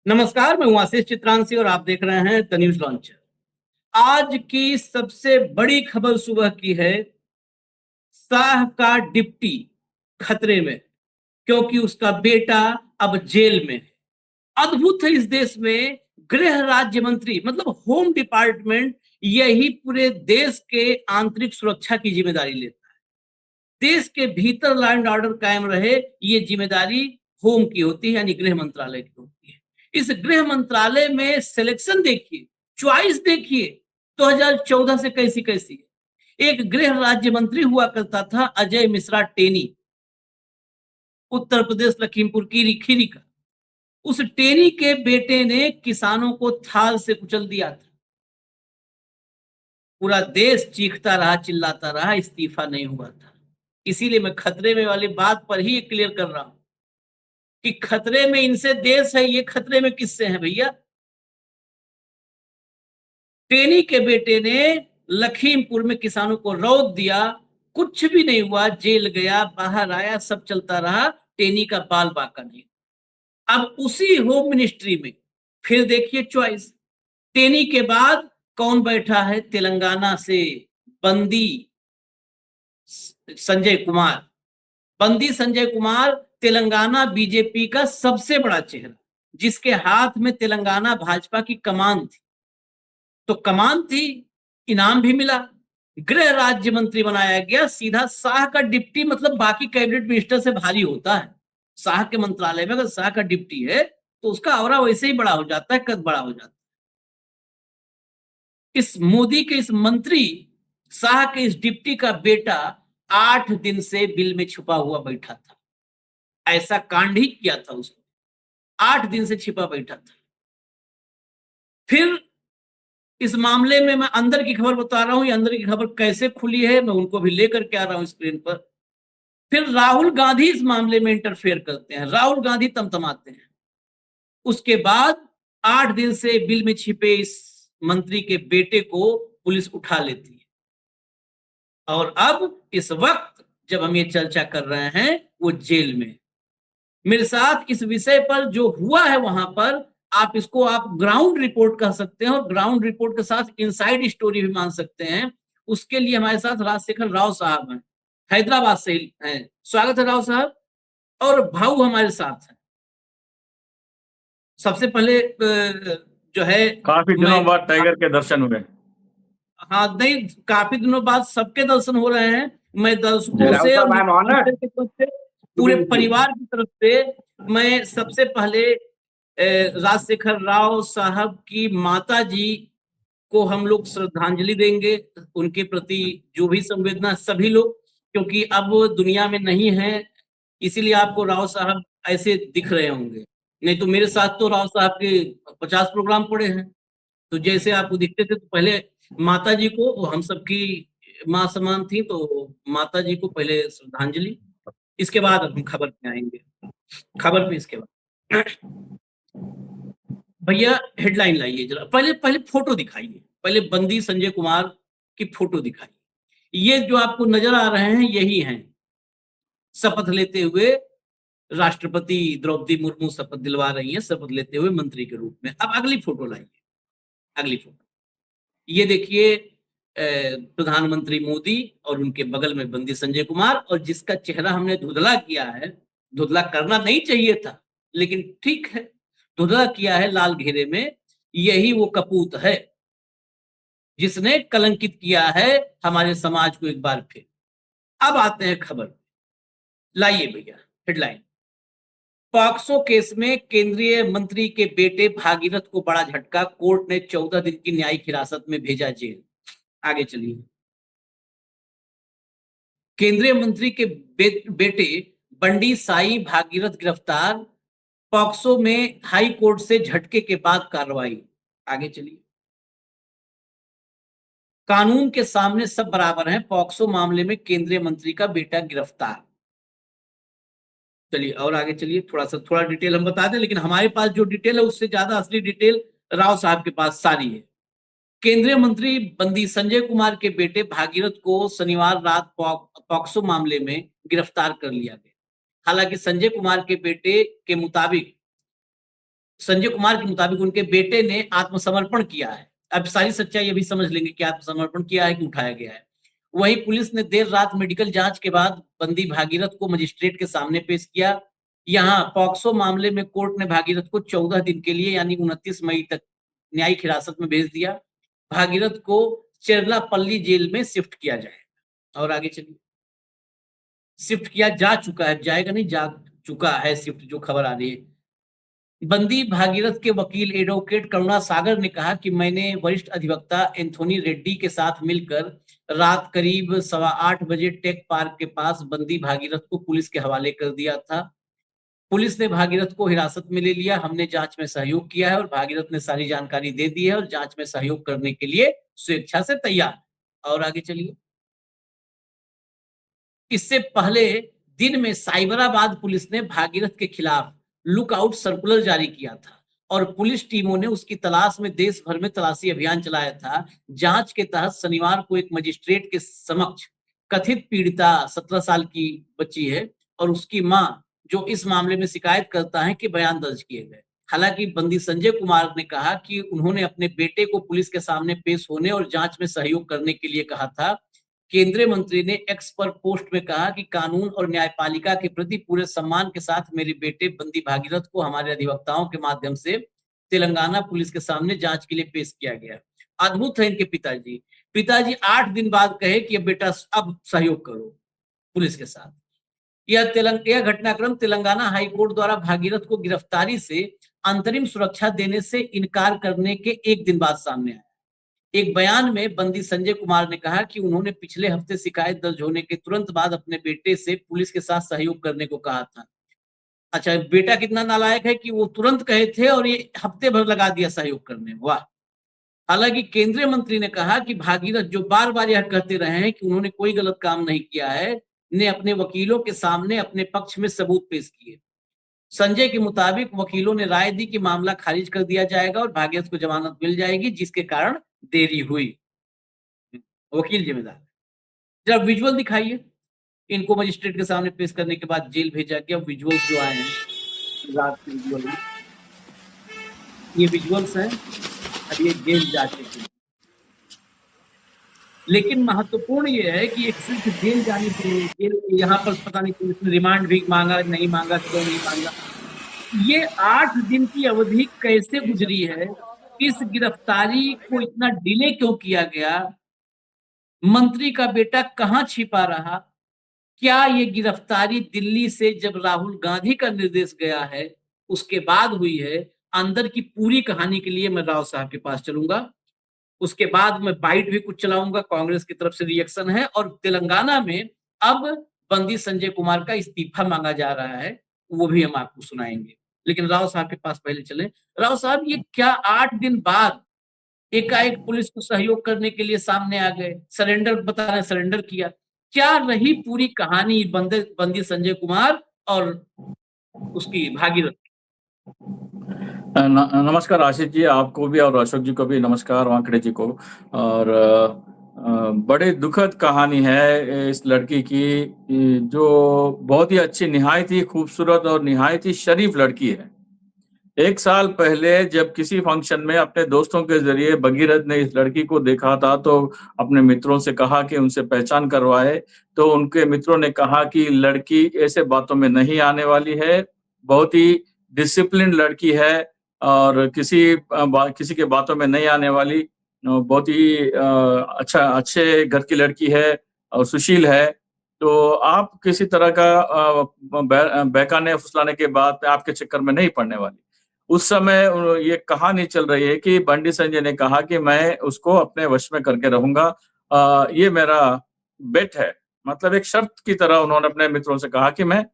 नमस्कार, मैं हूं आशीष चित्रांशी और आप देख रहे हैं द न्यूज लॉन्चर। आज की सबसे बड़ी खबर सुबह की है। शाह का डिप्टी खतरे में क्योंकि उसका बेटा अब जेल में है। अद्भुत है, इस देश में गृह राज्य मंत्री मतलब होम डिपार्टमेंट यही पूरे देश के आंतरिक सुरक्षा की जिम्मेदारी लेता है। देश के भीतर लॉ एंड ऑर्डर कायम रहे, ये जिम्मेदारी होम की होती है, यानी गृह मंत्रालय की होती है। इस गृह मंत्रालय में सिलेक्शन देखिए, चॉइस देखिए, 2014 से कैसी कैसी है। एक गृह राज्य मंत्री हुआ करता था अजय मिश्रा टेनी, उत्तर प्रदेश लखीमपुर खीरी का। उस टेनी के बेटे ने किसानों को थाल से कुचल दिया था। पूरा देश चीखता रहा, चिल्लाता रहा, इस्तीफा नहीं हुआ था। इसीलिए मैं खतरे में वाली बात पर ही क्लियर कर रहा हूं कि खतरे में इनसे देश है, ये खतरे में किससे है भैया। टेनी के बेटे ने लखीमपुर में किसानों को रौद दिया, कुछ भी नहीं हुआ, जेल गया, बाहर आया, सब चलता रहा, टेनी का बाल बाका नहीं। अब उसी होम मिनिस्ट्री में फिर देखिए चॉइस, टेनी के बाद कौन बैठा है? तेलंगाना से बंदी संजय कुमार। बंदी संजय कुमार तेलंगाना बीजेपी का सबसे बड़ा चेहरा, जिसके हाथ में तेलंगाना भाजपा की कमान थी। तो कमान थी, इनाम भी मिला, गृह राज्य मंत्री बनाया गया। सीधा शाह का डिप्टी, मतलब बाकी कैबिनेट मिनिस्टर से भारी होता है। शाह के मंत्रालय में अगर शाह का डिप्टी है तो उसका ऑरा वैसे ही बड़ा हो जाता है, कद बड़ा हो जाता है। इस मोदी के इस मंत्री शाह के इस डिप्टी का बेटा 8 दिन से बिल में छुपा हुआ बैठा था। ऐसा कांड ही किया था उसको, 8 दिन से छिपा बैठा था। फिर इस मामले में मैं अंदर की खबर बता रहा हूं, ये अंदर की खबर कैसे खुली है मैं उनको भी लेकर के आ रहा हूं स्क्रीन पर। फिर राहुल गांधी इस मामले में इंटरफेयर करते हैं, राहुल गांधी तमतमाते हैं। उसके बाद 8 दिन से बिल में छिपे इस मंत्री के बेटे को पुलिस उठा लेती है। और अब इस वक्त जब हम ये चर्चा कर रहे हैं वो जेल में। मेरे साथ इस विषय पर जो हुआ है वहां पर, आप इसको आप ग्राउंड रिपोर्ट कह सकते हैं और ग्राउंड रिपोर्ट के साथ इनसाइड स्टोरी भी मान सकते हैं। उसके लिए हमारे साथ राजशेखर राव साहब हैं, हैदराबाद से हैं। स्वागत है राव साहब। और भाऊ हमारे साथ हैं। सबसे पहले जो है, काफी मैं दिनों बाद टाइगर के दर्शन हुए। हाँ नहीं, काफी दिनों बाद सबके दर्शन हो रहे हैं। मैं दर्शकों से और की तरफ से, पूरे परिवार की तरफ से मैं सबसे पहले राजशेखर राव साहब की माता जी को हम लोग श्रद्धांजलि देंगे। उनके प्रति जो भी संवेदना, सभी लोग, क्योंकि अब दुनिया में नहीं है, इसीलिए आपको राव साहब ऐसे दिख रहे होंगे। नहीं तो मेरे साथ तो राव साहब के 50 प्रोग्राम पड़े हैं। तो जैसे आपको दिखते थे, तो पहले माता जी को, वो हम सबकी माँ समान थी, तो माता जी को पहले श्रद्धांजलि, इसके बाद हम खबर पे आएंगे। खबर पे इसके बाद भैया हेडलाइन लाइए जरा, पहले पहले फोटो दिखाइए, पहले बंदी संजय कुमार की फोटो दिखाइए। ये जो आपको नजर आ रहे हैं यही हैं शपथ लेते हुए, राष्ट्रपति द्रौपदी मुर्मू शपथ दिलवा रही हैं शपथ लेते हुए मंत्री के रूप में। अब अगली फोटो लाइए, अगली फोटो ये देखिए, प्रधानमंत्री मोदी और उनके बगल में बंदी संजय कुमार, और जिसका चेहरा हमने धुंधला किया है, धुंधला करना नहीं चाहिए था लेकिन ठीक है, धुंधला किया है लाल घेरे में, यही वो कपूत है जिसने कलंकित किया है हमारे समाज को एक बार फिर। अब आते हैं खबर, लाइए भैया हेडलाइन। पॉक्सो केस में केंद्रीय मंत्री के बेटे भागीरथ को बड़ा झटका, कोर्ट ने 14 दिन की न्यायिक हिरासत में भेजा जेल। आगे चलिए। केंद्रीय मंत्री के बेटे बंडी साई भागीरथ गिरफ्तार, पॉक्सो में हाई कोर्ट से झटके के बाद कार्रवाई। आगे चलिए। कानून के सामने सब बराबर हैं, पॉक्सो मामले में केंद्रीय मंत्री का बेटा गिरफ्तार। चलिए और आगे चलिए, थोड़ा डिटेल हम बता दें, लेकिन हमारे पास जो डिटेल है उससे ज्यादा असली डिटेल राव साहब के पास सारी है। केंद्रीय मंत्री बंदी संजय कुमार के बेटे भागीरथ को शनिवार रात पॉक्सो मामले में गिरफ्तार कर लिया गया। हालांकि संजय कुमार के बेटे के मुताबिक संजय कुमार के मुताबिक उनके बेटे ने आत्मसमर्पण किया है। अब सारी सच्चाई अभी समझ लेंगे कि आत्मसमर्पण किया है कि उठाया गया है। वहीं पुलिस ने देर रात मेडिकल जांच के बाद बंदी भागीरथ को मजिस्ट्रेट के सामने पेश किया। यहाँ पॉक्सो मामले में कोर्ट ने भागीरथ को 14 दिन के लिए यानी 29 मई तक न्यायिक हिरासत में भेज दिया। भागीरथ को चेरलापल्ली जेल में शिफ्ट किया जाएगा। और आगे चलिए, शिफ्ट किया जा चुका है, जाएगा नहीं, जा चुका है शिफ्ट, जो खबर आ रही है। बंदी भागीरथ के वकील एडवोकेट करुणा सागर ने कहा कि मैंने वरिष्ठ अधिवक्ता एंथोनी रेड्डी के साथ मिलकर रात करीब 8:15 बजे टेक पार्क के पास बंदी भागीरथ को पुलिस के हवाले कर दिया था। पुलिस ने भागीरथ को हिरासत में ले लिया। हमने जांच में सहयोग किया है और भागीरथ ने सारी जानकारी दे दी है और जांच में सहयोग करने के लिए स्वेच्छा से तैयार। और आगे चलिए, इससे पहले दिन में साइबराबाद पुलिस ने भागीरथ के खिलाफ लुकआउट सर्कुलर जारी किया था और पुलिस टीमों ने उसकी तलाश में देश भर में तलाशी अभियान चलाया था। जांच के तहत शनिवार को एक मजिस्ट्रेट के समक्ष कथित पीड़िता 17 साल की बच्ची है और उसकी मां, जो इस मामले में शिकायत करता है, कि बयान दर्ज किए गए। हालांकि बंदी संजय कुमार ने कहा कि उन्होंने अपने बेटे को पुलिस के सामने पेश होने और जांच में सहयोग करने के लिए कहा था। केंद्रीय मंत्री ने एक्स पर पोस्ट में कहा कि कानून और न्यायपालिका के प्रति पूरे सम्मान के साथ मेरे बेटे बंदी भागीरथ को हमारे अधिवक्ताओं के माध्यम से तेलंगाना पुलिस के सामने जांच के लिए पेश किया गया। अद्भुत है इनके पिताजी 8 दिन बाद कहे कि बेटा अब सहयोग करो पुलिस के साथ। यह घटनाक्रम तेलंगाना हाईकोर्ट द्वारा भागीरथ को गिरफ्तारी से अंतरिम सुरक्षा देने से इनकार करने के एक दिन बाद सामने आया। एक बयान में बंदी संजय कुमार ने कहा कि उन्होंने पिछले हफ्ते शिकायत दर्ज होने के तुरंत बाद अपने बेटे से पुलिस के साथ सहयोग करने को कहा था। अच्छा, बेटा कितना नालायक है कि वो तुरंत कहे थे और ये हफ्ते भर लगा दिया सहयोग करने। वाह। हालांकि केंद्रीय मंत्री ने कहा कि भागीरथ, जो बार बार यह कहते रहे हैं कि उन्होंने कोई गलत काम नहीं किया है, ने अपने वकीलों के सामने अपने पक्ष में सबूत पेश किए। संजय के मुताबिक वकीलों ने राय दी कि मामला खारिज कर दिया जाएगा और भागीरथ को जमानत मिल जाएगी, जिसके कारण देरी हुई। वकील जिम्मेदार। जब विजुअल दिखाइए, इनको मजिस्ट्रेट के सामने पेश करने के बाद जेल भेजा गया। विजुअल्स जो आए हैं रात के विजुअल, ये विजुअल्स हैं, अब ये जेल जाके के। लेकिन महत्वपूर्ण ये है कि एक सिर्फ जेल जाने से, जेल यहाँ पर पता नहीं पुलिस ने रिमांड भी मांगा, नहीं मांगा, क्यों नहीं मांगा। ये 8 दिन की अवधि कैसे गुजरी है, इस गिरफ्तारी को इतना डिले क्यों किया गया, मंत्री का बेटा कहां छिपा रहा, क्या ये गिरफ्तारी दिल्ली से जब राहुल गांधी का निर्देश गया है उसके बाद हुई है? अंदर की पूरी कहानी के लिए मैं राव साहब के पास चलूंगा। उसके बाद मैं बाइट भी कुछ चलाऊंगा, कांग्रेस की तरफ से रिएक्शन है और तेलंगाना में अब बंदी संजय कुमार का इस्तीफा मांगा जा रहा है, वो भी हम आपको सुनाएंगे। लेकिन राव साहब के पास पहले चले। राव साहब, ये क्या 8 दिन बाद एकाएक पुलिस को सहयोग करने के लिए सामने आ गए, सरेंडर बता रहे, सरेंडर किया, क्या रही पूरी कहानी बंदी संजय कुमार और उसकी भागीरथ? नमस्कार आशीष जी, आपको भी और अशोक जी को भी नमस्कार, वांकड़े जी को। और बड़े दुखद कहानी है इस लड़की की, जो बहुत ही अच्छी, निहायत ही खूबसूरत और निहायत ही शरीफ लड़की है। 1 साल पहले जब किसी फंक्शन में अपने दोस्तों के जरिए भगीरथ ने इस लड़की को देखा था तो अपने मित्रों से कहा कि उनसे पहचान करवाए, तो उनके मित्रों ने कहा कि लड़की ऐसे बातों में नहीं आने वाली है, बहुत ही डिसिप्लिन लड़की है और किसी के बातों में नहीं आने वाली, बहुत ही अच्छे घर की लड़की है और सुशील है। तो आप किसी तरह का बहकाने फुसलाने के बाद आपके चक्कर में नहीं पड़ने वाली। उस समय ये कहानी चल रही है कि बंडी संजय ने कहा कि मैं उसको अपने वश में करके रहूंगा, ये मेरा बेट है, मतलब एक शर्त की तरह उन्होंने अपने मित्रों से कहा कि मैं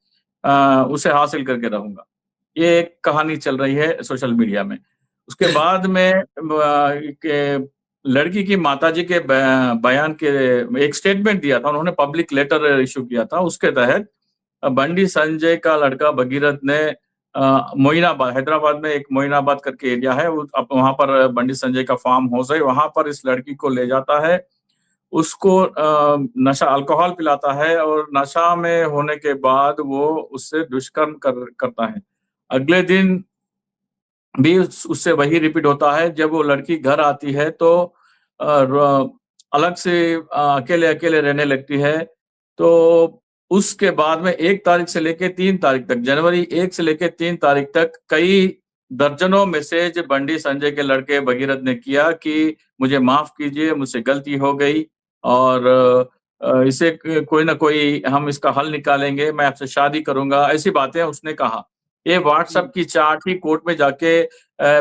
उसे हासिल करके रहूंगा। ये एक कहानी चल रही है सोशल मीडिया में। उसके बाद में लड़की की माताजी के बयान के एक स्टेटमेंट दिया था, उन्होंने पब्लिक लेटर इशू किया था। उसके तहत बंडी संजय का लड़का भगीरथ ने मोइनाबाद, हैदराबाद में एक मोइनाबाद करके एरिया है, वहां पर बंडी संजय का फार्म हाउस है, वहां पर इस लड़की को ले जाता है, उसको नशा अल्कोहल पिलाता है और नशा में होने के बाद वो उससे दुष्कर्म करता है। अगले दिन भी उससे वही रिपीट होता है। जब वो लड़की घर आती है तो अलग से अकेले-अकेले रहने लगती है। तो उसके बाद में 1 तारीख से लेके 3 तारीख तक, जनवरी 1 से लेके 3 तारीख तक कई दर्जनों मैसेज बंडी संजय के लड़के भगीरथ ने किया कि मुझे माफ कीजिए, मुझसे गलती हो गई और इसे कोई ना कोई हम इसका हल निकालेंगे, मैं आपसे शादी करूँगा, ऐसी बातें उसने कहा। ये व्हाट्सएप की चाट ही कोर्ट में जाके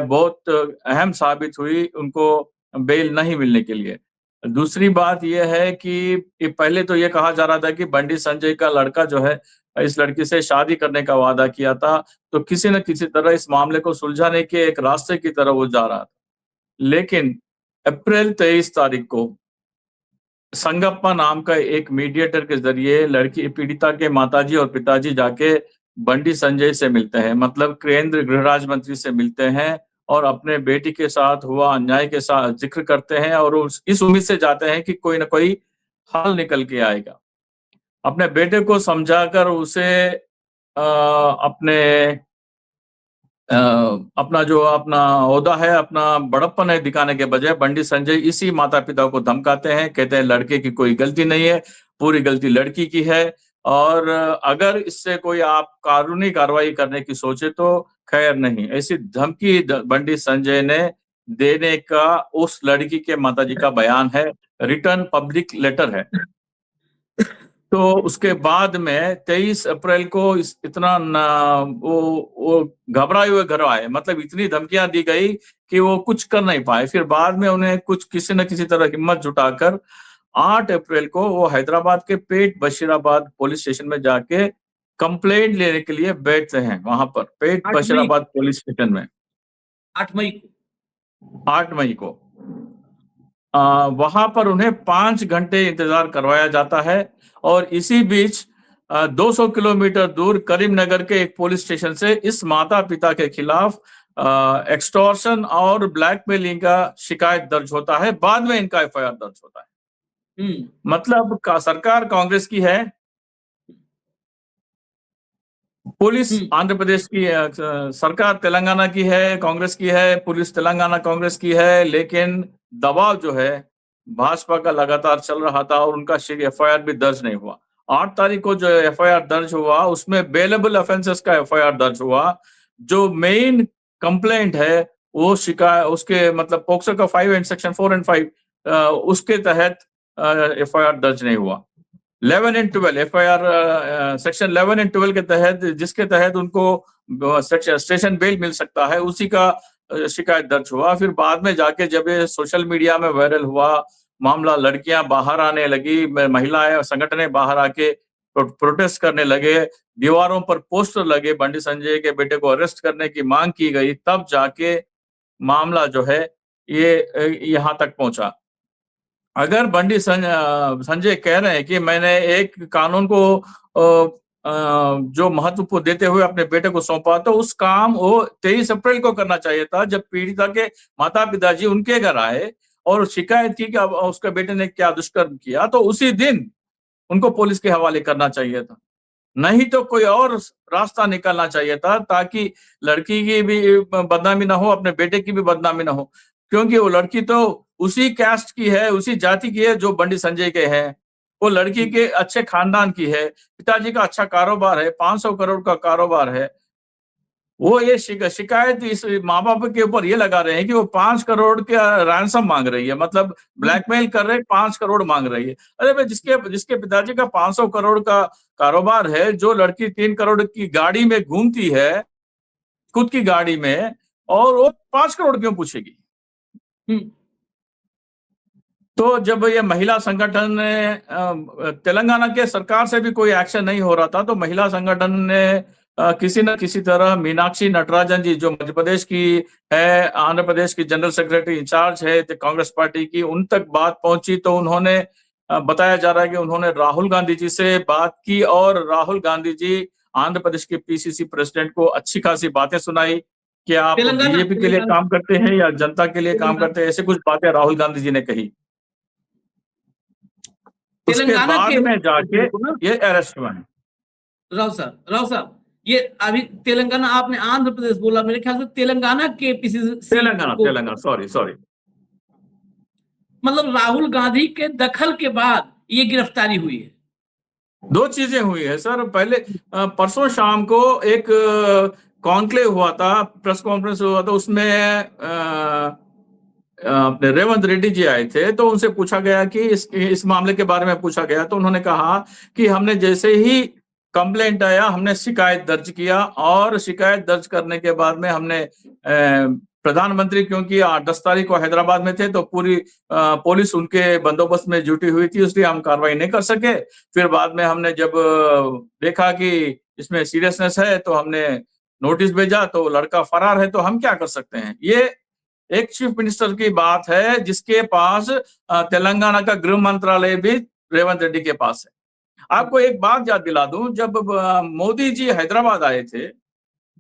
बहुत अहम साबित हुई उनको बेल नहीं मिलने के लिए। दूसरी बात ये है कि पहले तो ये कहा जा रहा था कि बंडी संजय का लड़का जो है, इस लड़की से शादी करने का वादा किया था, तो किसी न किसी तरह इस मामले को सुलझाने के एक रास्ते की तरफ वो जा रहा था। लेकिन अप्रैल 23 तारीख को संगप्पा नाम का एक मीडिएटर के ज़रिए लड़की पीड़िता के माताजी और पिताजी जाके बंडी संजय से मिलते हैं, मतलब केंद्र गृह राज्य मंत्री से मिलते हैं और अपने बेटी के साथ हुआ अन्याय के साथ ज़िक्र करते हैं और इस उम्मीद से जाते हैं कि कोई न कोई हल निकल के आएगा। अपने बेटे को समझाकर उसे अपने अपना जो अपना ओहदा है, अपना बड़प्पन है दिखाने के बजाय बंडी संजय इसी माता-पिता को धमकाते हैं, कहते हैं लड़के की कोई गलती नहीं है, पूरी गलती लड़की की है और अगर इससे कोई आप कानूनी कार्रवाई करने की सोचे तो खैर नहीं। ऐसी धमकी बंडी संजय ने देने का उस लड़की के माताजी का बयान है, रिटन पब्लिक लेटर है। तो उसके बाद में 23 अप्रैल को इतना वो घबराए हुए घर आए, मतलब इतनी धमकियां दी गई कि वो कुछ कर नहीं पाए। फिर बाद में उन्हें कुछ किसी न किसी तरह हिम्मत जुटाकर 8 अप्रैल को वो हैदराबाद के पेट बशीराबाद पुलिस स्टेशन में जाके कंप्लेंट लेने के लिए बैठते हैं वहां पर, पेट 8 मई बशीराबाद पुलिस स्टेशन में 8 मई को 8 मई को। वहां पर उन्हें 5 घंटे इंतजार करवाया जाता है और इसी बीच 200 किलोमीटर दूर करीमनगर के एक पुलिस स्टेशन से इस माता-पिता के खिलाफ एक्सटॉर्शन और ब्लैकमेलिंग का शिकायत दर्ज होता है। बाद में इनका एफआईआर दर्ज होता है। मतलब सरकार कांग्रेस की है, पुलिस आंध्र प्रदेश की सरकार तेलंगाना की है, कांग्रेस की है, पुलिस तेलंगाना कांग्रेस की है, लेकिन दबाव जो है भाजपा का लगातार चल रहा था और उनका एफआईआर भी दर्ज नहीं हुआ। 8 तारीख को जो एफआईआर दर्ज हुआ उसमें बेलेबल ऑफेंसेस का एफआईआर दर्ज हुआ। जो मेन कंप्लेंट है वो शिकायत उसके मतलब पोक्सो का 5 एंड सेक्शन 4 एंड 5 उसके तहत एफआईआर दर्ज नहीं हुआ। 11 एंड 12 एफआईआर सेक्शन 11 एंड 12 के तहत जिसके तहत उनको स्टेशन बेल मिल सकता है उसी का शिकायत दर्ज हुआ। फिर बाद में जाके जब ये सोशल मीडिया में वायरल हुआ मामला, लड़कियां बाहर आने लगी, महिलाएं संगठनें बाहर आके प्रोटेस्ट करने लगे, दीवारों पर पोस्टर लगे, बंडी संजय के बेटे को अरेस्ट करने की मांग की गई, तब जाके मामला जो है ये यहाँ तक पहुंचा। अगर बंडी संजय कह रहे हैं कि मैंने एक कानून को जो महत्व देते हुए अपने बेटे को सौंपा, तो उस काम वो 23 अप्रैल को करना चाहिए था जब पीड़िता के माता पिताजी उनके घर आए और शिकायत की कि अब उसके बेटे ने क्या दुष्कर्म किया, तो उसी दिन उनको पुलिस के हवाले करना चाहिए था। नहीं तो कोई और रास्ता निकालना चाहिए था ताकि लड़की की भी बदनामी ना हो, अपने बेटे की भी बदनामी ना हो, क्योंकि वो लड़की तो उसी कास्ट की है, उसी जाति की है जो बंडी संजय के हैं। वो लड़की के अच्छे खानदान की है, पिताजी का अच्छा कारोबार है, 500 करोड़ का कारोबार है। वो ये शिकायत इस माँ-बाप के ऊपर ये लगा रहे हैं कि वो 5 करोड़ का रैंसम मांग रही है, मतलब ब्लैकमेल कर रहे हैं, 5 करोड़ मांग रही है। अरे भाई जिसके पिताजी का 500 करोड़ का कारोबार है, जो लड़की 3 करोड़ की गाड़ी में घूमती है, खुद की गाड़ी में, और वो 5 करोड़ क्यों पूछेगी? तो जब ये महिला संगठन ने तेलंगाना के सरकार से भी कोई एक्शन नहीं हो रहा था, तो महिला संगठन ने किसी न किसी तरह मीनाक्षी नटराजन जी जो मध्य प्रदेश की है, आंध्र प्रदेश की जनरल सेक्रेटरी इंचार्ज है कांग्रेस पार्टी की, उन तक बात पहुंची। तो उन्होंने बताया जा रहा है कि उन्होंने राहुल गांधी जी से बात की और राहुल गांधी जी आंध्र प्रदेश के पीसीसी प्रेसिडेंट को अच्छी खासी बातें सुनाई कि आप बीजेपी के लिए काम करते हैं या जनता के लिए काम करते हैं, ऐसे कुछ बातें राहुल गांधी जी ने कही। उसके बाद में जाके ये अरेस्ट हुआ है। राव साहब ये अभी तेलंगाना, आपने आंध्र प्रदेश बोला, मेरे ख्याल से तेलंगाना के पीसीसी तेलंगाना को, तेलंगाना, सॉरी। मतलब राहुल गांधी के दखल के बाद ये गिरफ्तारी हुई है। दो चीजें हुई है सर। पहले परसों शाम को एक कॉन्क्लेव हुआ था, प्रेस कॉन्फ्रेंस हुआ था, उसमें अपने रेवंत रेड्डी जी आए थे। तो उनसे पूछा गया कि इस मामले के बारे में पूछा गया, तो उन्होंने कहा कि हमने जैसे ही कंप्लेंट आया हमने शिकायत दर्ज किया, और शिकायत दर्ज करने के बाद में हमने प्रधानमंत्री, क्योंकि 10 तारीख को हैदराबाद में थे तो पूरी पुलिस उनके बंदोबस्त में जुटी हुई थी, इसलिए हम कार्रवाई नहीं कर सके। फिर बाद में हमने जब देखा कि इसमें सीरियसनेस है तो हमने नोटिस भेजा, तो लड़का फरार है, तो हम क्या कर सकते हैं। ये एक चीफ मिनिस्टर की बात है जिसके पास तेलंगाना का गृह मंत्रालय भी रेवंत रेड्डी के पास है। आपको एक बात याद दिला दूं, जब मोदी जी हैदराबाद आए थे,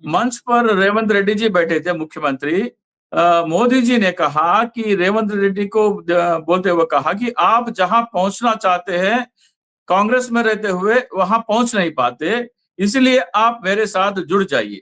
मंच पर रेवंत रेड्डी जी बैठे थे मुख्यमंत्री। मोदी जी ने कहा कि रेवंत रेड्डी को बोलते हुए कहा कि आप जहां पहुंचना चाहते हैं कांग्रेस में रहते हुए वहां पहुंच नहीं पाते, इसलिए आप मेरे साथ जुड़ जाइए।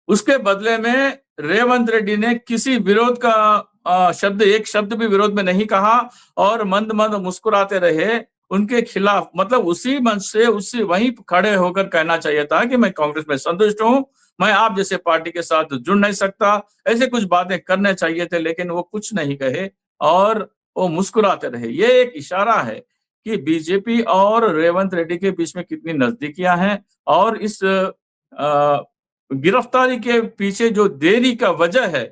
उसके बदले में रेवंत रेड्डी ने किसी विरोध का शब्द, एक शब्द भी विरोध में नहीं कहा, और मंद मंद मुस्कुराते रहे उनके खिलाफ। मतलब उसी मंच से उसी वहीं खड़े होकर कहना चाहिए था कि मैं कांग्रेस में संतुष्ट हूं, मैं आप जैसे पार्टी के साथ जुड़ नहीं सकता, ऐसे कुछ बातें करने चाहिए थे, लेकिन वो कुछ नहीं कहे और वो मुस्कुराते रहे। ये एक इशारा है कि बीजेपी और रेवंत रेड्डी के बीच में कितनी नजदीकियां हैं, और इस गिरफ्तारी के पीछे जो देरी का वजह है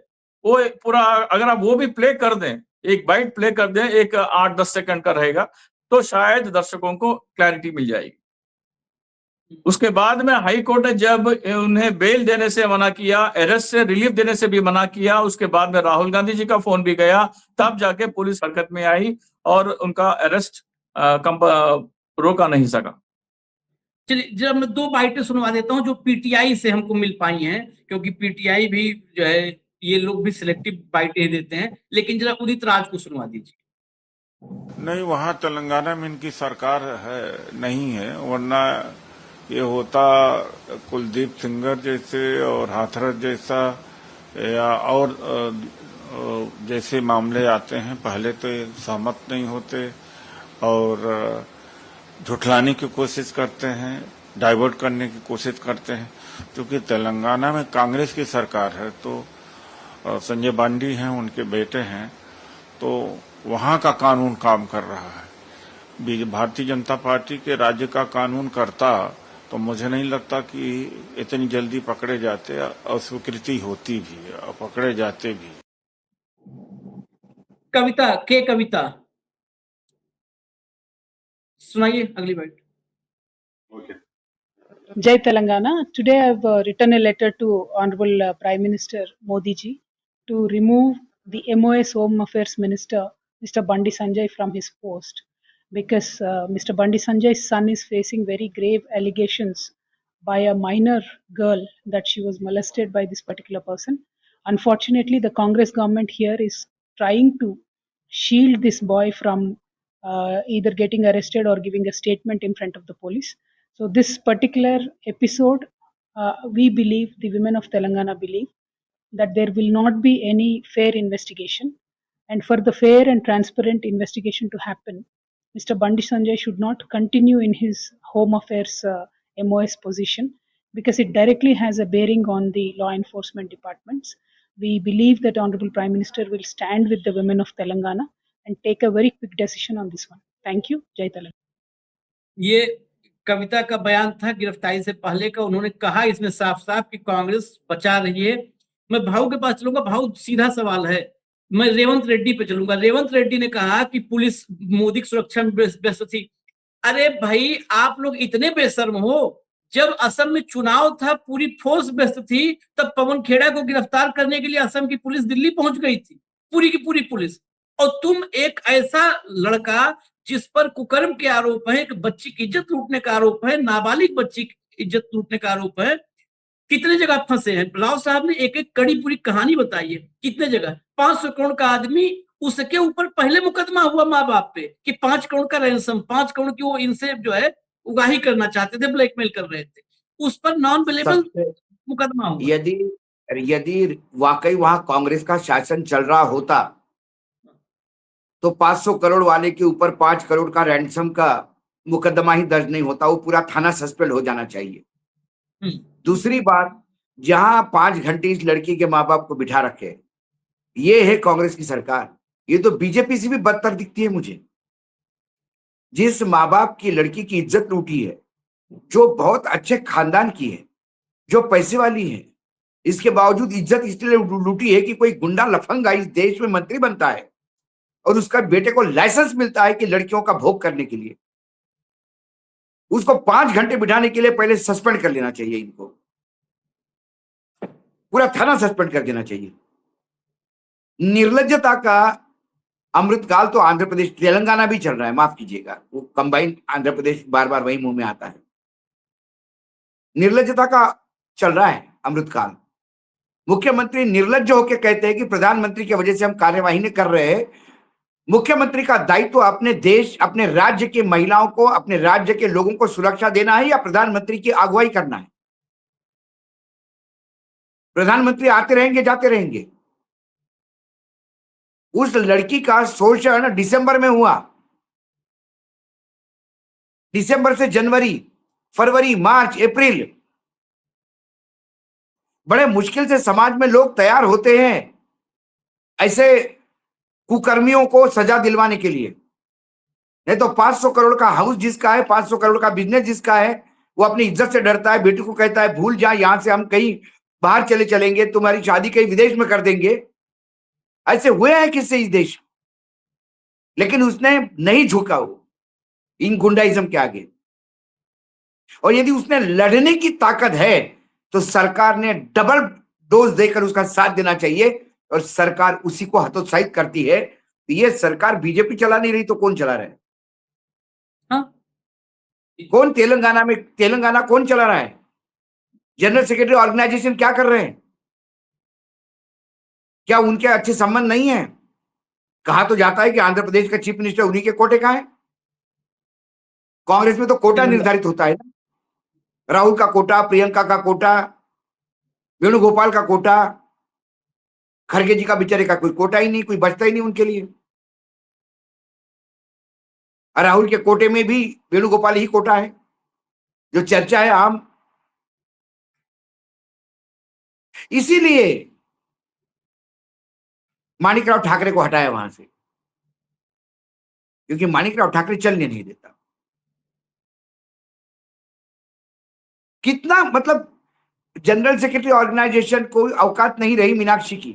वो पूरा, अगर आप वो भी प्ले कर दें, एक बाइट प्ले कर दें, एक 8-10 सेकंड का रहेगा, तो शायद दर्शकों को क्लैरिटी मिल जाएगी। उसके बाद में हाई कोर्ट ने जब उन्हें बेल देने से मना किया, अरेस्ट से रिलीफ देने से भी मना किया, उसके बाद में राहुल गांधी जी का फोन भी गया, तब जाके पुलिस हरकत में आई और उनका अरेस्ट रोका नहीं सका। चलिए जब मैं दो बाइटें सुनवा देता हूं जो पीटीआई से हमको मिल पाई हैं, क्योंकि पीटीआई भी जो है ये लोग भी सिलेक्टिव बाइटें देते हैं, लेकिन जरा उदित राज को सुनवा दीजिए। नहीं, वहाँ तेलंगाना में इनकी सरकार है नहीं है, वरना ये होता कुलदीप सिंगर जैसे और हाथरस जैसा या और जैसे मामले आते हैं, पहले तो ये सहमत नहीं होते और झुठलाने की कोशिश करते हैं, डाइवर्ट करने की कोशिश करते हैं। क्योंकि तेलंगाना में कांग्रेस की सरकार है, तो संजय बांडी हैं, उनके बेटे हैं, तो वहां का कानून काम कर रहा है। भारतीय जनता पार्टी के राज्य का कानून करता तो मुझे नहीं लगता कि इतनी जल्दी पकड़े जाते और स्वीकृति होती भी और पकड़े जाते भी। कविता सुनाइए अगली बात। Jai Telangana. Today I have written a letter to Honorable Prime Minister Modi ji to remove the MOS Home Affairs Minister Mr. Bandi Sanjay from his post, because Mr. Bandi Sanjay's son is facing very grave allegations by a minor girl that she was molested by this particular person. Unfortunately, the Congress government here is trying to shield this boy from either getting arrested or giving a statement in front of the police. So this particular episode, we believe, the women of Telangana believe, that there will not be any fair investigation. And for the fair and transparent investigation to happen, Mr. Bandi Sanjay should not continue in his Home Affairs MOS position, because it directly has a bearing on the law enforcement departments. We believe that Honorable Prime Minister will stand with the women of Telangana and take a very quick decision on this one. Thank you. Jai Telangana. ये कविता का बयान था गिरफ्तारी से पहले का। उन्होंने कहा इसमें साफ साफ कि कांग्रेस बचा रही है। मैं भाऊ के पास चलूंगा। भाऊ, सीधा सवाल है, मैं रेवंत रेड्डी पे चलूंगा। रेवंत रेड्डी ने कहा कि पुलिस मोदी की सुरक्षा में व्यस्त थी। अरे भाई, आप लोग इतने बेशर्म हो, जब असम में चुनाव था पूरी फोर्स व्यस्त थी, तब पवन खेड़ा को गिरफ्तार करने के लिए असम की पुलिस दिल्ली पहुंच गई थी, पूरी की पूरी पुलिस। और तुम एक ऐसा लड़का जिस पर कुकर्म के आरोप है, एक बच्ची की इज्जत लूटने का आरोप है, नाबालिग बच्ची की इज्जत लूटने का आरोप है, कितने जगह फंसे हैं। राव साहब ने एक एक कड़ी पूरी कहानी बताई है, कितने जगह। 500 करोड़ का आदमी, उसके ऊपर पहले मुकदमा हुआ माँ बाप पे कि 5 करोड़ का रैंसम, 5 करोड़ की वो इनसे जो है उगाही करना चाहते थे, ब्लैकमेल कर रहे थे। उस पर नॉन अवेलेबल सबसे मुकदमा हुआ। यदि यदि वाकई वहां कांग्रेस का शासन चल रहा होता तो 500 करोड़ वाले के ऊपर 5 करोड़ का रैंसम का मुकदमा ही दर्ज नहीं होता, वो पूरा थाना सस्पेंड हो जाना चाहिए। दूसरी बात, जहां 5 घंटे इस लड़की के माँ बाप को बिठा रखे, ये है कांग्रेस की सरकार। ये तो बीजेपी से भी बदतर दिखती है मुझे। जिस माँ बाप की लड़की की इज्जत लूटी है, जो बहुत अच्छे खानदान की है, जो पैसे वाली है, इसके बावजूद इज्जत इसलिए लूटी है कि कोई गुंडा लफंगा इस देश में मंत्री बनता है और उसका बेटे को लाइसेंस मिलता है कि लड़कियों का भोग करने के लिए। उसको 5 घंटे बिठाने के लिए पहले सस्पेंड कर लेना चाहिए, इनको पूरा थाना सस्पेंड कर देना चाहिए। निर्लज्जता का अमृतकाल तो आंध्र प्रदेश, तेलंगाना भी चल रहा है, माफ कीजिएगा, वो कंबाइंड आंध्र प्रदेश बार बार वही मुंह में आता है। निर्लज्जता का चल रहा है अमृतकाल। मुख्यमंत्री निर्लज्ज होकर कहते हैं कि प्रधानमंत्री की वजह से हम कार्यवाही नहीं कर रहे हैं। मुख्यमंत्री का दायित्व अपने देश, अपने राज्य की महिलाओं को, अपने राज्य के लोगों को सुरक्षा देना है या प्रधानमंत्री की अगुवाई करना है? प्रधानमंत्री आते रहेंगे, जाते रहेंगे। उस लड़की का शोषण दिसंबर में हुआ। दिसंबर से जनवरी, फरवरी, मार्च, अप्रैल, बड़े मुश्किल से समाज में लोग तैयार होते हैं ऐसे कुकर्मियों को सजा दिलवाने के लिए। नहीं तो 500 करोड़ का हाउस जिसका है, 500 करोड़ का बिजनेस जिसका है, वो अपनी इज्जत से डरता है। बेटी को कहता है भूल जा, यहां से हम कहीं बाहर चलेंगे, तुम्हारी शादी कहीं विदेश में कर देंगे। ऐसे हुए हैं किससे इस देश, लेकिन उसने नहीं झुका वो इन गुंडाइज्म के आगे। और यदि उसने लड़ने की ताकत है तो सरकार ने डबल डोज देकर उसका साथ देना चाहिए, और सरकार उसी को हतोत्साहित करती है। तो ये सरकार बीजेपी चला नहीं रही तो कौन चला रहा है? हाँ, कौन तेलंगाना कौन चला रहा है? जनरल सेक्रेटरी ऑर्गेनाइजेशन क्या कर रहे हैं? क्या उनके अच्छे संबंध नहीं है? कहा तो जाता है कि आंध्र प्रदेश का चीफ मिनिस्टर उन्हीं के कोटे का है। कांग्रेस में तो कोटा निर्धारित होता है ना, राहुल का कोटा, प्रियंका का कोटा, वेणुगोपाल का कोटा, खड़गे जी का बेचारे का कोई कोटा ही नहीं, कोई बचता ही नहीं उनके लिए। राहुल के कोटे में भी वेणुगोपाल ही कोटा है जो चर्चा है आम। इसीलिए माणिकराव ठाकरे को हटाया वहां से, क्योंकि माणिकराव ठाकरे चलने नहीं देता। कितना मतलब जनरल सेक्रेटरी ऑर्गेनाइजेशन को औकात नहीं रही मीनाक्षी की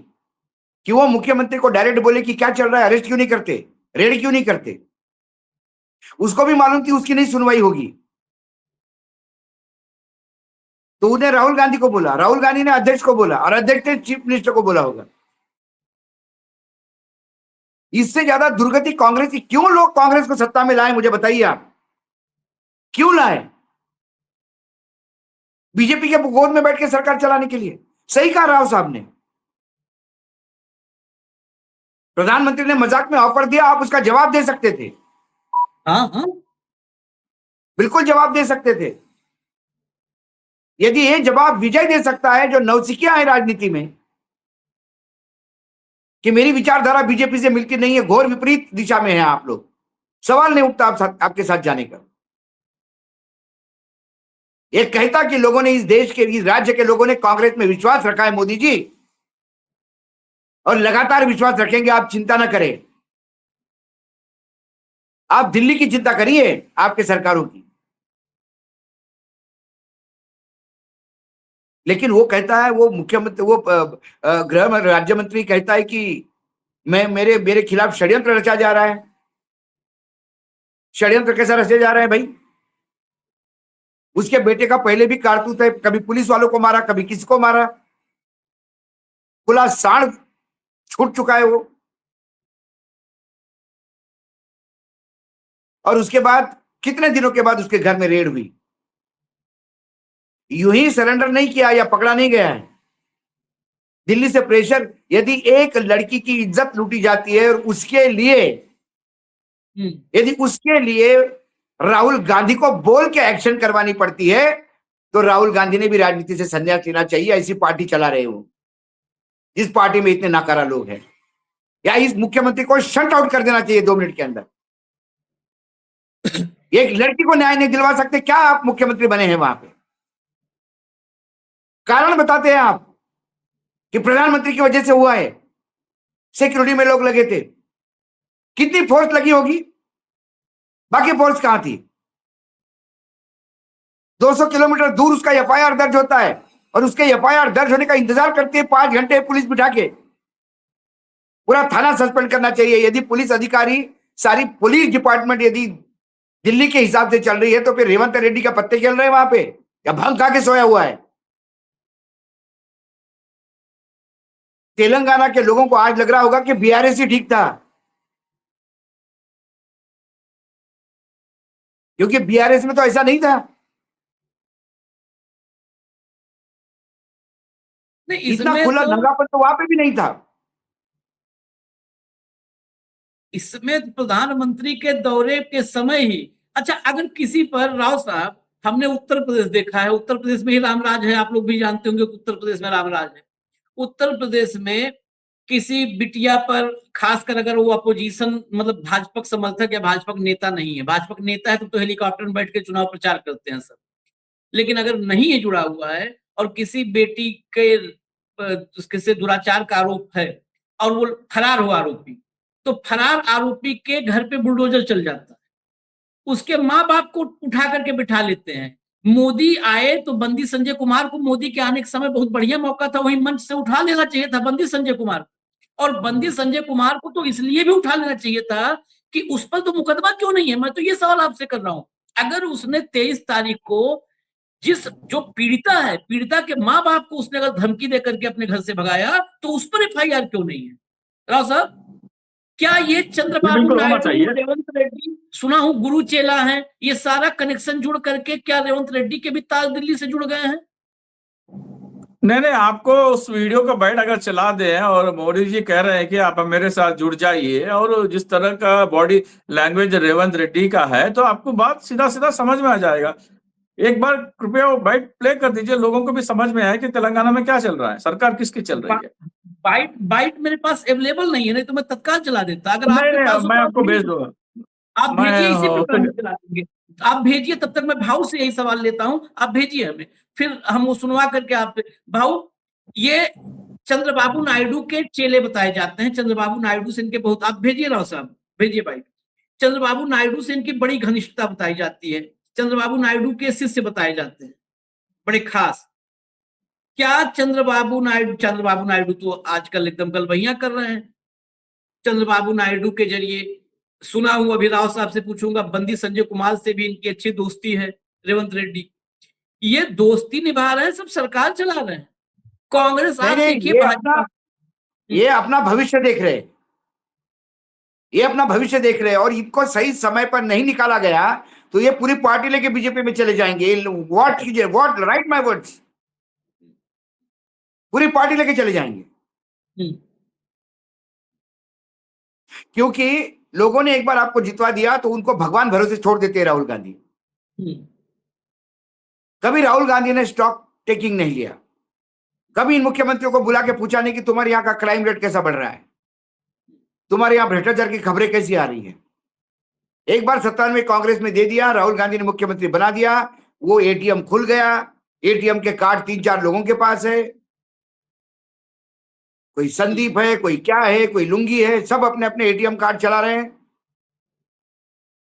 कि वो मुख्यमंत्री को डायरेक्ट बोले कि क्या चल रहा है, अरेस्ट क्यों नहीं करते, रेड क्यों नहीं करते। उसको भी मालूम थी उसकी नहीं सुनवाई होगी, तो उन्हें राहुल गांधी को बोला, राहुल गांधी ने अध्यक्ष को बोला, और अध्यक्ष ने चीफ मिनिस्टर को बोला होगा। इससे ज्यादा दुर्गति कांग्रेस की। क्यों लोग कांग्रेस को सत्ता में लाए, मुझे बताइए आप, क्यों लाए? बीजेपी के गोद में बैठ के सरकार चलाने के लिए। सही कहा राव साहब ने, प्रधानमंत्री ने मजाक में ऑफर दिया, आप उसका जवाब दे सकते थे। हाँ, बिल्कुल जवाब दे सकते थे। यदि ये जवाब विजय दे सकता है, जो नौसिखिया है राजनीति में कि मेरी विचारधारा बीजेपी से मिलती नहीं है, घोर विपरीत दिशा में है आप लोग, सवाल नहीं उठता आपके साथ जाने का। एक कहता कि लोगों ने इस देश के, इस राज्य के लोगों ने कांग्रेस में विश्वास रखा है मोदी जी, और लगातार विश्वास रखेंगे, आप चिंता ना करें। आप दिल्ली की चिंता करिए, आपके सरकारों की। लेकिन वो कहता है, वो मुख्यमंत्री, वो गृह राज्य मंत्री कहता है कि मेरे खिलाफ षड्यंत्र रचा जा रहा है। षड्यंत्र कैसा रचा जा रहा है भाई? उसके बेटे का पहले भी कारतूस है, कभी पुलिस वालों को मारा, कभी किसी को मारा, खुला साड़ छूट चुका है वो। और उसके बाद कितने दिनों के बाद उसके घर में रेड हुई। यूं ही सरेंडर नहीं किया या पकड़ा नहीं गया है। दिल्ली से प्रेशर, यदि एक लड़की की इज्जत लूटी जाती है और उसके लिए, यदि उसके लिए राहुल गांधी को बोल के एक्शन करवानी पड़ती है, तो राहुल गांधी ने भी राजनीति से संन्यास लेना चाहिए। ऐसी पार्टी चला रहे हो जिस पार्टी में इतने नाकारा लोग हैं, या इस मुख्यमंत्री को शट आउट कर देना चाहिए 2 मिनट के अंदर। एक लड़की को न्याय नहीं दिलवा सकते, क्या आप मुख्यमंत्री बने हैं वहां पे? कारण बताते हैं आप कि प्रधानमंत्री की वजह से हुआ है, सिक्योरिटी में लोग लगे थे, कितनी फोर्स लगी होगी, बाकी फोर्स कहां थी? 200 किलोमीटर दूर उसका एफआईआर दर्ज होता है और उसके एफआईआर दर्ज होने का इंतजार करते हैं 5 घंटे पुलिस बिठा के। पूरा थाना सस्पेंड करना चाहिए। यदि पुलिस अधिकारी, सारी पुलिस डिपार्टमेंट यदि दिल्ली के हिसाब से चल रही है तो फिर रेवंत रेड्डी का पत्ते खेल रहे हैं वहां पे, या भंग खा के सोया हुआ है? तेलंगाना के लोगों को आज लग रहा होगा कि बीआरएस ही ठीक था, क्योंकि बीआरएस में तो ऐसा नहीं था। नहीं, इतना इसमें खुला तो नंगापन तो वहां पे भी नहीं था। इसमें प्रधानमंत्री के दौरे के समय ही, अच्छा अगर किसी पर, राव साहब हमने उत्तर प्रदेश देखा है, उत्तर प्रदेश में ही रामराज है, आप लोग भी जानते होंगे कि उत्तर प्रदेश में रामराज है। उत्तर प्रदेश में किसी बिटिया पर, खासकर अगर वो अपोजिशन मतलब भाजपा समर्थक या भाजपा नेता नहीं है, भाजपा नेता है तो हेलीकॉप्टर में बैठ के चुनाव प्रचार करते हैं सब, लेकिन अगर नहीं है, जुड़ा हुआ है और किसी बेटी के उसके से दुराचार का आरोप है और वो फरार हुआ आरोपी, तो फरार आरोपी के घर पे बुलडोजर चल जाता है, उसके माँ बाप को उठा करके बिठा लेते हैं। मोदी आए तो बंदी संजय कुमार को, मोदी के आने के समय बहुत बढ़िया मौका था, वही मंच से उठा लेना चाहिए था बंदी संजय कुमार को। और बंदी संजय कुमार को तो इसलिए भी उठा लेना चाहिए था कि उस पर तो मुकदमा क्यों नहीं है। मैं तो ये सवाल आपसे कर रहा हूं, अगर उसने 23 तारीख को जो पीड़िता है, पीड़िता के माँ बाप को उसने अगर धमकी देकर के अपने घर से भगाया, तो उस पर एफआईआर क्यों नहीं है? राव साहब, क्या ये चंद्रबाबू बिल्कुल होना नायडू, चाहिए। रेवंत रेड्डी, सुना हूं गुरु चेला है, ये सारा कनेक्शन जुड़ करके क्या रेवंत रेड्डी के भी ताज दिल्ली से जुड़ गए हैं? नहीं नहीं, आपको उस वीडियो का बैठ अगर चला दें और मोदी जी कह रहे हैं कि आप मेरे साथ जुड़ जाइए, और जिस तरह का बॉडी लैंग्वेज रेवंत रेड्डी का है, तो आपको बात सीधा सीधा समझ में आ जाएगा। एक बार कृपया वो बाइट प्ले कर दीजिए, लोगों को भी समझ में आए कि तेलंगाना में क्या चल रहा है, सरकार किसकी चल रही है। बाइट बाइट मेरे पास अवेलेबल नहीं है, नहीं तो मैं तत्काल चला देता। अगर नहीं आपके नहीं, पास हो मैं तो आपको भेज दूंगा। आप मैं भेजिए, इसी पे हम चला देंगे। आप भेजिए, तब तक मैं भाव से यही सवाल लेता हूं, आप भेजिए हमें, फिर हम वो सुनवा करके आप। भाव, ये चंद्रबाबू नायडू के चेले बताए जाते हैं, चंद्रबाबू नायडू से इनके बहुत, आप भेजिए राव साहब, भेजिए भाई। चंद्रबाबू नायडू से इनकी बड़ी घनिष्ठता बताई जाती है, चंद्रबाबू नायडू के शिष्य बताए जाते हैं बड़े खास। क्या चंद्रबाबू नायडू तो आजकल एकदम गलबैया कर रहे हैं। चंद्रबाबू नायडू के जरिए सुना हूं, अभी राव साहब से पूछूंगा, बंदी संजय कुमार से भी इनकी अच्छी दोस्ती है, रेवंत रेड्डी ये दोस्ती निभा रहे हैं, सब सरकार चला रहे हैं। कांग्रेस, नहीं आप नहीं, देखिए भाजपा, ये अपना भविष्य देख रहे हैं, ये अपना भविष्य देख रहे हैं, और इनको सही समय पर नहीं निकाला गया तो ये पूरी पार्टी लेके बीजेपी में चले जाएंगे। व्हाट कीजिए, व्हाट, राइट माय वर्ड्स, पूरी पार्टी लेके चले जाएंगे। क्योंकि लोगों ने एक बार आपको जितवा दिया तो उनको भगवान भरोसे छोड़ देते हैं राहुल गांधी। कभी राहुल गांधी ने स्टॉक टेकिंग नहीं लिया, कभी इन मुख्यमंत्रियों को बुला के पूछा नहीं कि तुम्हारे यहाँ का क्राइम रेट कैसा बढ़ रहा है, तुम्हारे यहाँ भ्रष्टाचार की खबरें कैसी आ रही हैं। एक बार 97 में कांग्रेस में दे दिया, राहुल गांधी ने मुख्यमंत्री बना दिया, वो एटीएम खुल गया, एटीएम के कार्ड 3-4 लोगों के पास है, कोई संदीप है, कोई क्या है, कोई लुंगी है, सब अपने अपने एटीएम कार्ड चला रहे हैं।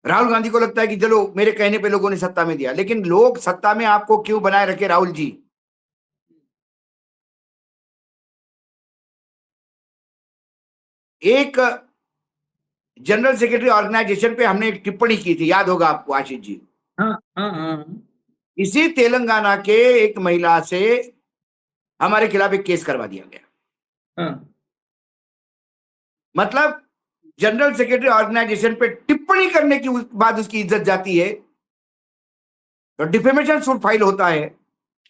राहुल गांधी को लगता है कि चलो मेरे कहने पे लोगों ने सत्ता में दिया, लेकिन लोग सत्ता में आपको क्यों बनाए रखे राहुल जी? एक जनरल सेक्रेटरी ऑर्गेनाइजेशन पे हमने एक टिप्पणी की थी, याद होगा आपको आशीष जी? हाँ। इसी तेलंगाना के एक महिला से हमारे खिलाफ एक केस करवा दिया गया। मतलब जनरल सेक्रेटरी ऑर्गेनाइजेशन पे टिप्पणी करने के बाद उसकी इज्जत जाती है, तो डिफेमेशन सूट फाइल होता है,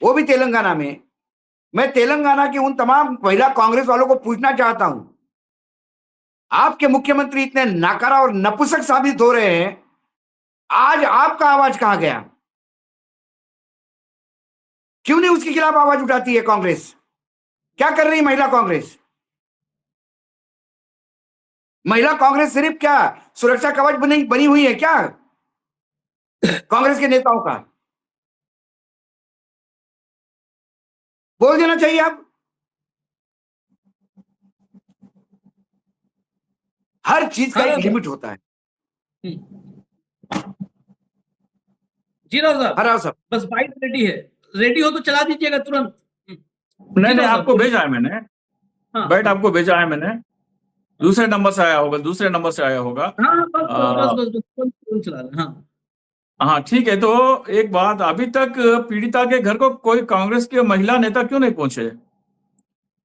वो भी तेलंगाना में। मैं तेलंगाना के उन तमाम महिला कांग्रेस वालों को पूछना चाहता हूं, आपके मुख्यमंत्री इतने नाकारा और नपुंसक साबित हो रहे हैं, आज आपका आवाज कहां गया? क्यों नहीं उसके खिलाफ आवाज उठाती है कांग्रेस? क्या कर रही है महिला कांग्रेस? महिला कांग्रेस सिर्फ क्या सुरक्षा कवच बनी हुई है क्या कांग्रेस के नेताओं का? बोल देना चाहिए आप। हर चीज का हाँ एक राव लिमिट होता है। साहब। जी राव साहब, हरा साहब, बस बाइट रेडी है, रेडी हो तो चला दीजिएगा तुरंत। जी नहीं नहीं, राव साहब आपको बोलिए। भेजा है मैंने, हाँ बैठ हाँ आपको भेजा है मैंने। दूसरे नंबर से आया होगा, दूसरे नंबर से आया होगा। हाँ, बस बस बस आ, बस बस तुरंत चला रहे हैं। हाँ हाँ ठीक है। तो एक बात, अभी तक पीड़िता के घर को कोई कांग्रेस के महिला नेता क्यों नहीं पहुंचे?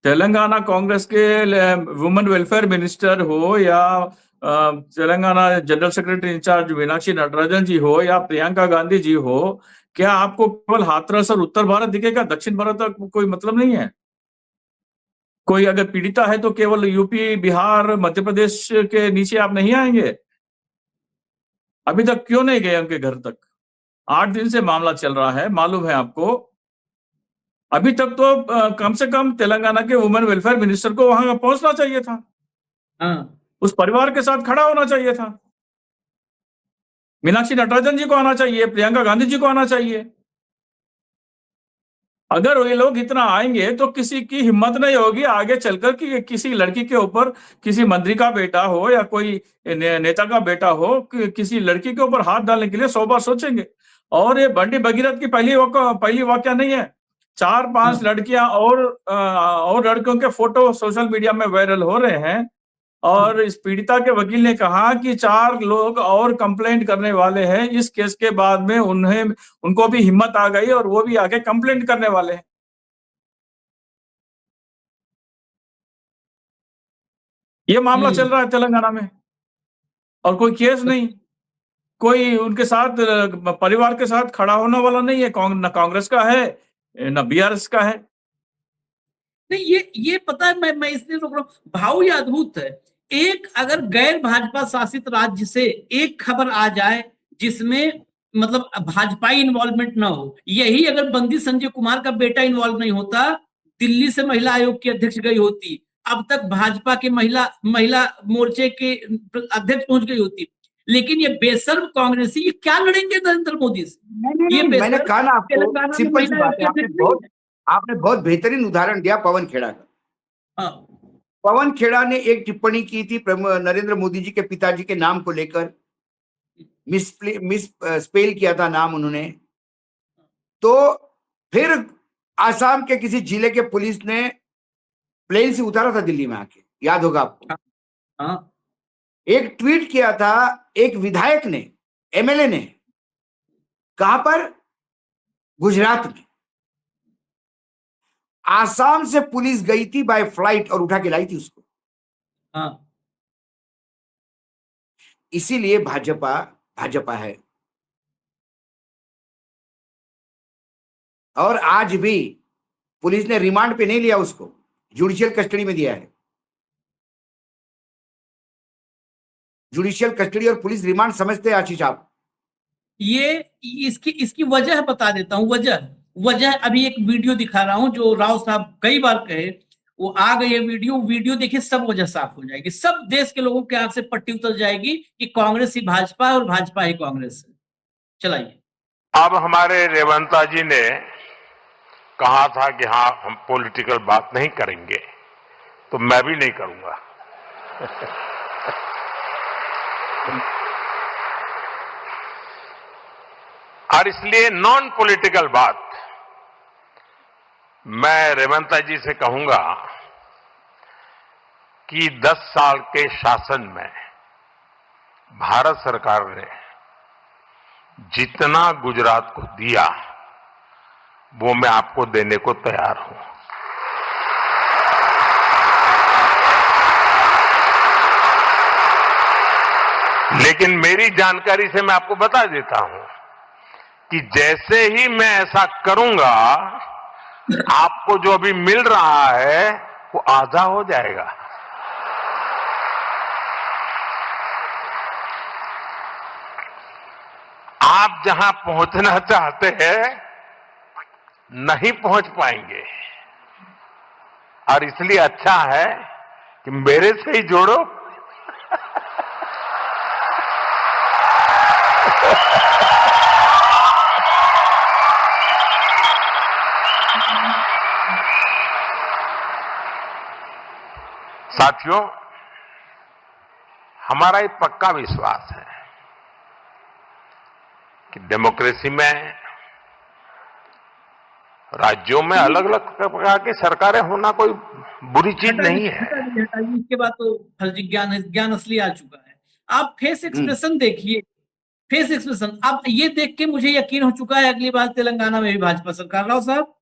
तेलंगाना कांग्रेस के वुमेन वेलफेयर मिनिस्टर हो या Telangana general secretary incharge Meenakshi Natarajan ji हो या प्रियंका गांधी जी हो, क्या आपको केवल हाथरस और उत्तर भारत दिखेगा, दक्षिण भारत तक कोई मतलब नहीं है? कोई अगर पीड़िता है तो केवल यूपी, बिहार, मध्य प्रदेश के नीचे आप नहीं आएंगे? अभी तक क्यों नहीं गए उनके घर तक? 8 दिन से मामला चल रहा है, मालूम है आपको। अभी तक तो कम से कम तेलंगाना के वुमेन वेलफेयर मिनिस्टर को वहां पहुंचना चाहिए था, हाँ उस परिवार के साथ खड़ा होना चाहिए था। मीनाक्षी नटराजन जी को आना चाहिए, प्रियंका गांधी जी को आना चाहिए। अगर ये लोग इतना आएंगे तो किसी की हिम्मत नहीं होगी आगे चलकर कि किसी लड़की के ऊपर, किसी मंत्री का बेटा हो या कोई नेता का बेटा हो, किसी लड़की के ऊपर हाथ डालने के लिए 100 बार सोचेंगे। और ये बंडी भगीरथ की पहली वाकया नहीं है। 4-5 हाँ लड़कियां और लड़कियों के फोटो सोशल मीडिया में वायरल हो रहे हैं। हाँ और इस पीड़िता के वकील ने कहा कि 4 लोग और कंप्लेंट करने वाले हैं इस केस के बाद में, उनको भी हिम्मत आ गई और वो भी आगे कंप्लेंट करने वाले हैं। ये मामला चल रहा है तेलंगाना में और कोई केस नहीं, कोई उनके साथ परिवार के साथ खड़ा होने वाला नहीं है। न कांग्रेस का है न बीआरएस का है। नहीं, ये पता है, मैं इसलिए रोक रहा हूँ, भाव ये अद्भुत है। एक अगर गैर भाजपा शासित राज्य से एक खबर आ जाए जिसमें मतलब भाजपाई इन्वॉल्वमेंट ना हो, यही अगर बंदी संजय कुमार का बेटा इन्वॉल्व नहीं होता, दिल्ली से महिला आयोग की अध्यक्ष गई होती, अब तक भाजपा के महिला महिला मोर्चे के अध्यक्ष पहुंच गई होती। लेकिन ये बेशर्म कांग्रेसी ये क्या लड़ेंगे नरेंद्र मोदी से? नहीं ये नहीं, मैंने बेशर्म कहा ना आपको, तेलंगाना में सिंपल सी महिला आयोग बात के है। अध्यक्ष नहीं है। आपने बहुत बेहतरीन उदाहरण दिया पवन खेड़ा का। हाँ पवन खेड़ा ने एक टिप्पणी की थी नरेंद्र मोदी जी के पिताजी के नाम को लेकर, मिस स्पेल किया था नाम उन्होंने। तो फिर आसाम के किसी जिले के पुलिस ने प्लेन से उतारा था दिल्ली में आके, याद होगा आपको। हाँ एक ट्वीट किया था एक विधायक ने, एमएलए ने। कहां पर? गुजरात में। आसाम से पुलिस गई थी बाय फ्लाइट और उठा के लाई थी उसको। हाँ इसीलिए भाजपा भाजपा है। और आज भी पुलिस ने रिमांड पे नहीं लिया उसको, जुडिशियल कस्टडी में दिया है। जुडिशियल कस्टडी और पुलिस रिमांड समझते हैं आशीष आप? ये इसकी इसकी वजह बता देता हूं। वजह अभी एक वीडियो दिखा रहा हूं जो राव साहब कई बार कहे, वो आ गई है वीडियो देखिए, सब वजह साफ हो जाएगी, सब देश के लोगों के आंख से पट्टी उतर जाएगी कि कांग्रेस ही भाजपा है और भाजपा ही कांग्रेस है। चलाइए। अब हमारे रेवंता जी ने कहा था कि हाँ हम पॉलिटिकल बात नहीं करेंगे, तो मैं भी नहीं करूंगा। और इसलिए नॉन पॉलिटिकल बात मैं रेवंता जी से कहूंगा कि 10 साल के शासन में भारत सरकार ने जितना गुजरात को दिया वो मैं आपको देने को तैयार हूं। लेकिन मेरी जानकारी से मैं आपको बता देता हूं कि जैसे ही मैं ऐसा करूंगा, आपको जो अभी मिल रहा है वो आधा हो जाएगा। आप जहां पहुंचना चाहते हैं नहीं पहुंच पाएंगे। और इसलिए अच्छा है कि मेरे से ही जोड़ो। साथियों, हमारा एक पक्का विश्वास है कि डेमोक्रेसी में राज्यों में अलग अलग प्रकार की सरकारें होना कोई बुरी चीज नहीं है। इसके बाद तो फर्जी ज्ञान असली आ चुका है। आप फेस एक्सप्रेशन देखिए, फेस एक्सप्रेशन, अब ये देख के मुझे यकीन हो चुका है अगली बार तेलंगाना में भी भाजपा सरकार। राव साहब,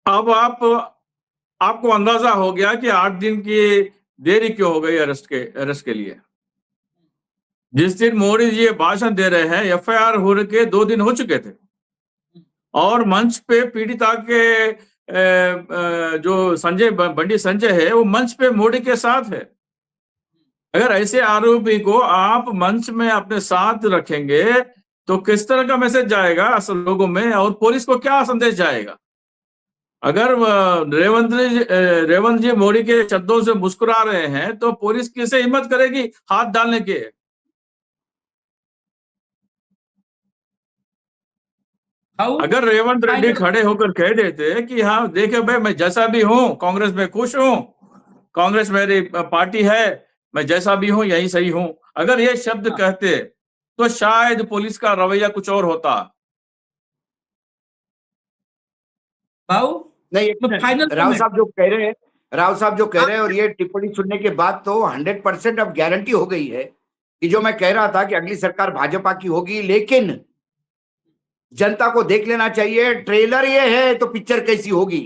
अब आपको अंदाजा हो गया कि 8 दिन की देरी क्यों हो गई अरेस्ट के लिए। जिस दिन मोदी जी ये भाषण दे रहे हैं, एफआईआर हो के 2 दिन हो चुके थे और मंच पे पीड़िता के जो बंडी संजय है, वो मंच पे मोदी के साथ है। अगर ऐसे आरोपी को आप मंच में अपने साथ रखेंगे तो किस तरह का मैसेज जाएगा असल लोगों में, और पुलिस को क्या संदेश जाएगा? अगर रेवंत जी मोदी के शब्दों से मुस्कुरा रहे हैं तो पुलिस किसे हिम्मत करेगी हाथ डालने के? अगर रेवंत रेड्डी खड़े होकर कह देते कि हाँ देखिए भाई, मैं जैसा भी हूं कांग्रेस में खुश हूं, कांग्रेस मेरी पार्टी है, मैं जैसा भी हूं यही सही हूं, अगर ये शब्द कहते तो शायद पुलिस का रवैया कुछ और होता। नहीं, राव साहब जो कह रहे हैं और ये टिप्पणी सुनने के बाद तो 100% अब गारंटी हो गई है कि जो मैं कह रहा था कि अगली सरकार भाजपा की होगी, लेकिन जनता को देख लेना चाहिए। ट्रेलर ये है तो पिक्चर कैसी होगी।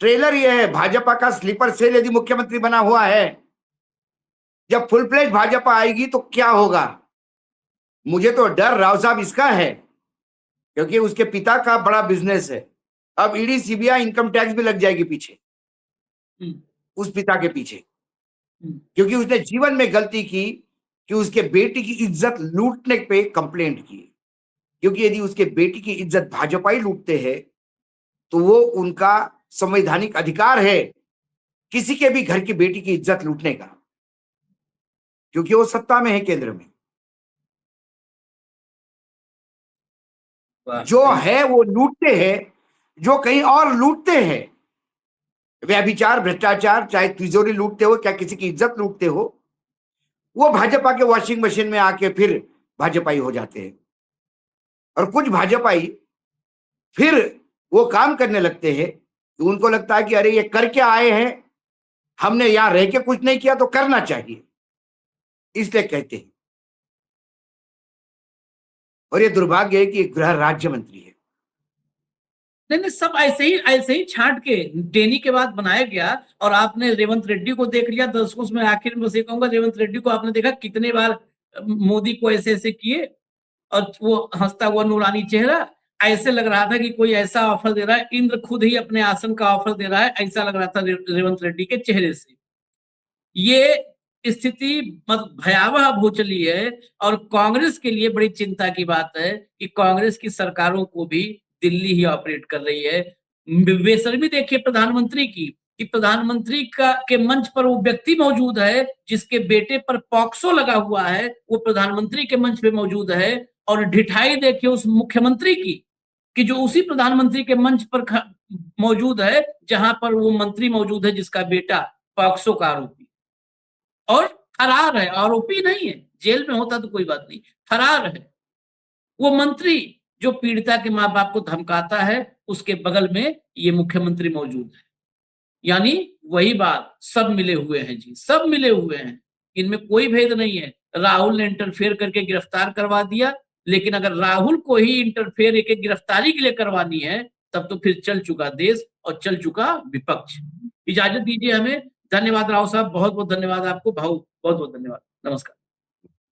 ट्रेलर ये है, भाजपा का स्लीपर सेल यदि मुख्यमंत्री बना हुआ है, जब फुल प्लेज भाजपा आएगी तो क्या होगा? मुझे तो डर राव साहब इसका है, क्योंकि उसके पिता का बड़ा बिजनेस है। अब ईडी सीबीआई इनकम टैक्स भी लग जाएगी पीछे, उस पिता के पीछे, क्योंकि उसने जीवन में गलती की कि उसके बेटी की इज्जत लूटने पे कंप्लेंट की। क्योंकि यदि उसके बेटी की इज्जत भाजपा ही लूटते हैं तो वो उनका संवैधानिक अधिकार है किसी के भी घर की बेटी की इज्जत लूटने का, क्योंकि वो सत्ता में है केंद्र में। जो है वो लूटते हैं, जो कहीं और लूटते हैं, व्यभिचार, भ्रष्टाचार, चाहे तिजोरी लूटते हो, क्या किसी की इज्जत लूटते हो, वो भाजपा के वॉशिंग मशीन में आके फिर भाजपाई हो जाते हैं। और कुछ भाजपाई फिर वो काम करने लगते हैं कि उनको लगता है कि अरे ये करके आए हैं, हमने यहां रह के कुछ नहीं किया तो करना चाहिए, इसलिए कहते हैं। और ये दुर्भाग्य है कि एक गृह राज्य मंत्री है। नहीं, सब ऐसे ही छांट के डेनी के बाद बनाया गया। और आपने रेवंत रेड्डी को देख लिया। दर्शकों में आखिर में बस ये कहूंगा, रेवंत रेड्डी को आपने देखा कितने बार मोदी को ऐसे किए, और वो हंसता हुआ नूरानी चेहरा, ऐसे लग रहा था कि कोई ऐसा ऑफर दे रहा है, इंद्र खुद ही अपने आसन का ऑफर दे रहा है, ऐसा लग रहा था रेवंत रेड्डी के चेहरे से। ये स्थिति भयावह अब हो चली है और कांग्रेस के लिए बड़ी चिंता की बात है कि कांग्रेस की सरकारों को भी दिल्ली ही ऑपरेट कर रही है। बेशर्मी देखिए प्रधानमंत्री की, कि प्रधानमंत्री के मंच पर वो व्यक्ति मौजूद है जिसके बेटे पर पॉक्सो लगा हुआ है, वो प्रधानमंत्री के मंच पे मौजूद है। और ढिठाई देखिए उस मुख्यमंत्री की कि जो उसी प्रधानमंत्री के मंच पर मौजूद है जहां पर वो मंत्री मौजूद है जिसका बेटा पॉक्सो का आरोपी, और फरार है, आरोपी नहीं है, जेल में होता तो कोई बात नहीं, फरार है। वो मंत्री जो पीड़िता के माँ बाप को धमकाता है, उसके बगल में ये मुख्यमंत्री मौजूद है। यानी वही बात, सब मिले हुए हैं जी, सब मिले हुए हैं, इनमें कोई भेद नहीं है। राहुल ने इंटरफेयर करके गिरफ्तार करवा दिया, लेकिन अगर राहुल को ही इंटरफेयर एक गिरफ्तारी के लिए करवानी है तब तो फिर चल चुका देश और चल चुका विपक्ष। इजाजत दीजिए हमें। धन्यवाद राव साहब, बहुत बहुत धन्यवाद आपको। भाऊ बहुत बहुत धन्यवाद। नमस्कार।